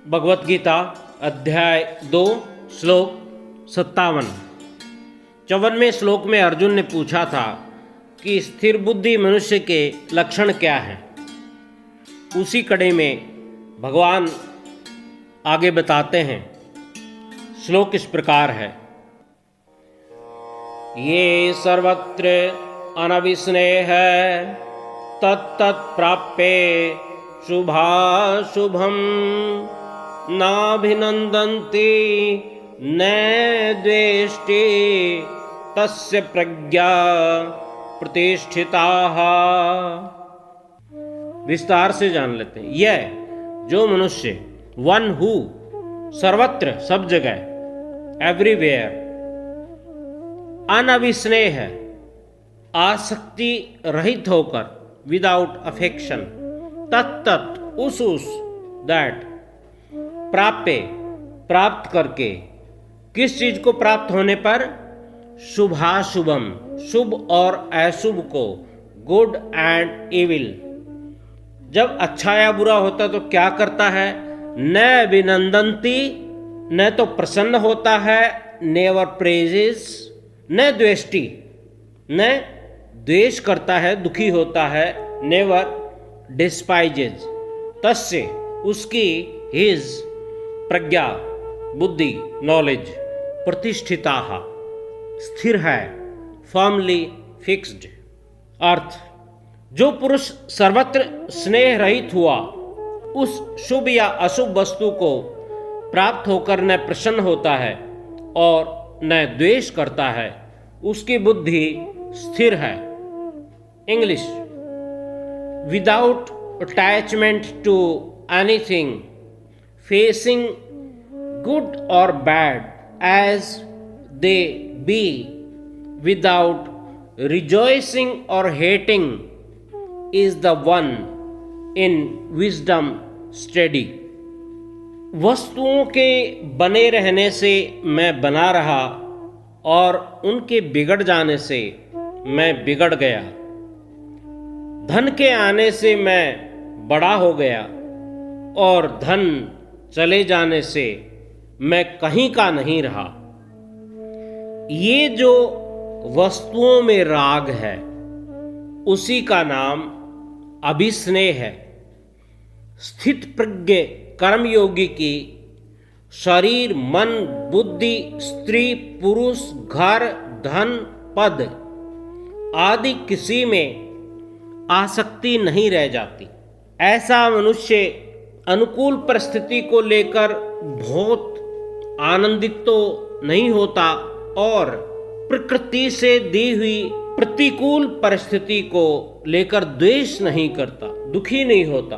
भगवत गीता अध्याय 2 श्लोक 57। 54वें श्लोक में अर्जुन ने पूछा था कि स्थिर बुद्धि मनुष्य के लक्षण क्या हैं। उसी कड़ी में भगवान आगे बताते हैं। श्लोक इस प्रकार है। ये सर्वत्र अनविस्नेह तत्तत्प्राप्ये शुभाशुभम नाभिनंदन्ति न द्वेष्टि तस्य प्रज्ञा प्रतिष्ठिताः। विस्तार से जान लेते हैं। यह जो मनुष्य वन हु सर्वत्र सब जगह एवरीवेयर अनविस्नेह आसक्ति रहित होकर विदाउट अफेक्शन तत्त उस दैट प्राप्त करके किस चीज को प्राप्त होने पर शुभाशुभम शुभ और अशुभ को गुड एंड इविल जब अच्छा या बुरा होता तो क्या करता है न अभिनंदन्ति न तो प्रसन्न होता है नेवर प्रेजेस न द्वेष्टि न द्वेष करता है दुखी होता है नेवर डिस्पाइजेज तस्य उसकी हिज प्रज्ञा बुद्धि नॉलेज प्रतिष्ठिता स्थिर है फर्मली फिक्स्ड। अर्थ जो पुरुष सर्वत्र स्नेह रहित हुआ उस शुभ या अशुभ वस्तु को प्राप्त होकर न प्रसन्न होता है और न द्वेष करता है उसकी बुद्धि स्थिर है। English without attachment to anything facing good or bad as they be without rejoicing or hating is the one in wisdom steady। वस्तुओं के बने रहने से मैं बना रहा और उनके बिगड़ जाने से मैं बिगड़ गया। धन के आने से मैं बड़ा हो गया और धन चले जाने से मैं कहीं का नहीं रहा। ये जो वस्तुओं में राग है उसी का नाम अभिस्नेह है। स्थित प्रज्ञ कर्मयोगी की शरीर मन बुद्धि स्त्री पुरुष घर धन पद आदि किसी में आसक्ति नहीं रह जाती। ऐसा मनुष्य अनुकूल परिस्थिति को लेकर बहुत आनंदित तो नहीं होता और प्रकृति से दी हुई प्रतिकूल परिस्थिति को लेकर द्वेष नहीं करता दुखी नहीं होता।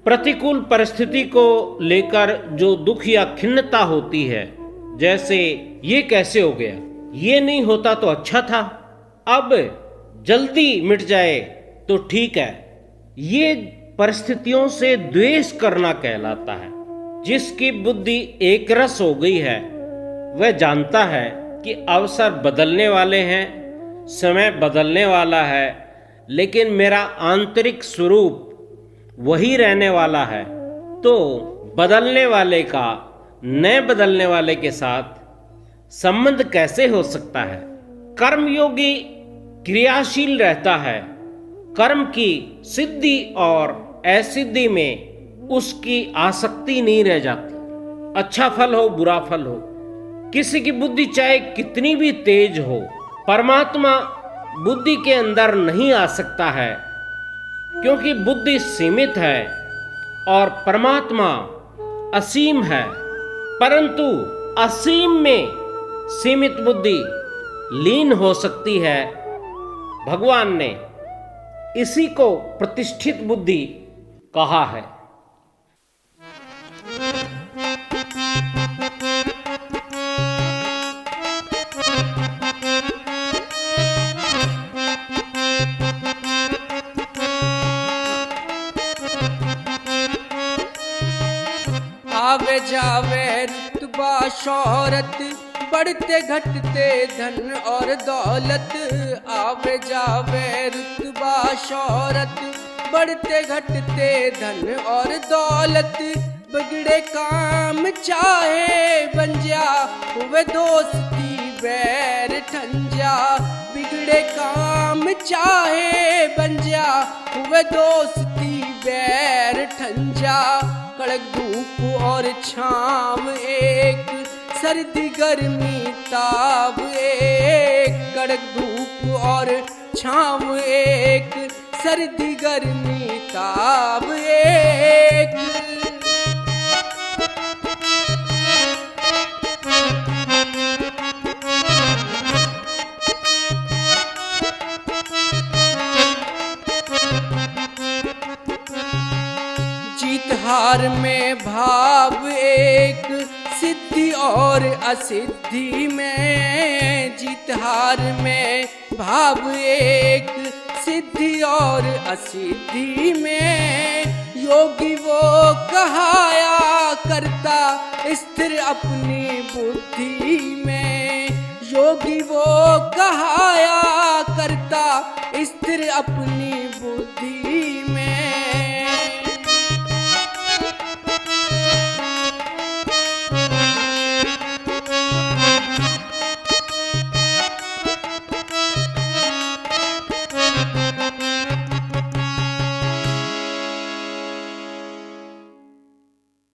प्रतिकूल परिस्थिति को लेकर जो दुख या खिन्नता होती है जैसे ये कैसे हो गया ये नहीं होता तो अच्छा था अब जल्दी मिट जाए तो ठीक है ये परिस्थितियों से द्वेष करना कहलाता है। जिसकी बुद्धि एक रस हो गई है वह जानता है कि अवसर बदलने वाले हैं समय बदलने वाला है लेकिन मेरा आंतरिक स्वरूप वही रहने वाला है। तो बदलने वाले का न बदलने वाले के साथ संबंध कैसे हो सकता है। कर्मयोगी क्रियाशील रहता है। कर्म की सिद्धि और असिद्धि में उसकी आसक्ति नहीं रह जाती। अच्छा फल हो बुरा फल हो किसी की बुद्धि चाहे कितनी भी तेज हो परमात्मा बुद्धि के अंदर नहीं आ सकता है क्योंकि बुद्धि सीमित है और परमात्मा असीम है। परंतु असीम में सीमित बुद्धि लीन हो सकती है। भगवान ने इसी को प्रतिष्ठित बुद्धि कहा है। आवे जावे रुतबा शोहरत बढ़ते घटते धन और दौलत। आवे जावे रुतबा शोहरत बढ़ते घटते धन और दौलत। बिगड़े काम चाहे बन जा, हुए दोस्ती बैर ठंजा। बिगड़े काम चाहे बन जा, हुए दोस्ती बैर ठंजा। कड़क धूप और छाँव एक, सर्दी गर्मी ताप एक। कड़क धूप और छाँव एक, सर्दी गर्मी ताप एक। जीत हार में भाव एक, सिद्धि और असिद्धि में। जीत हार में भाव एक, सिद्धि और असिद्धि में। योगी वो कहाया करता स्थिर अपनी बुद्धि में। योगी वो कहाया करता स्थिर अपनी बुद्धि में।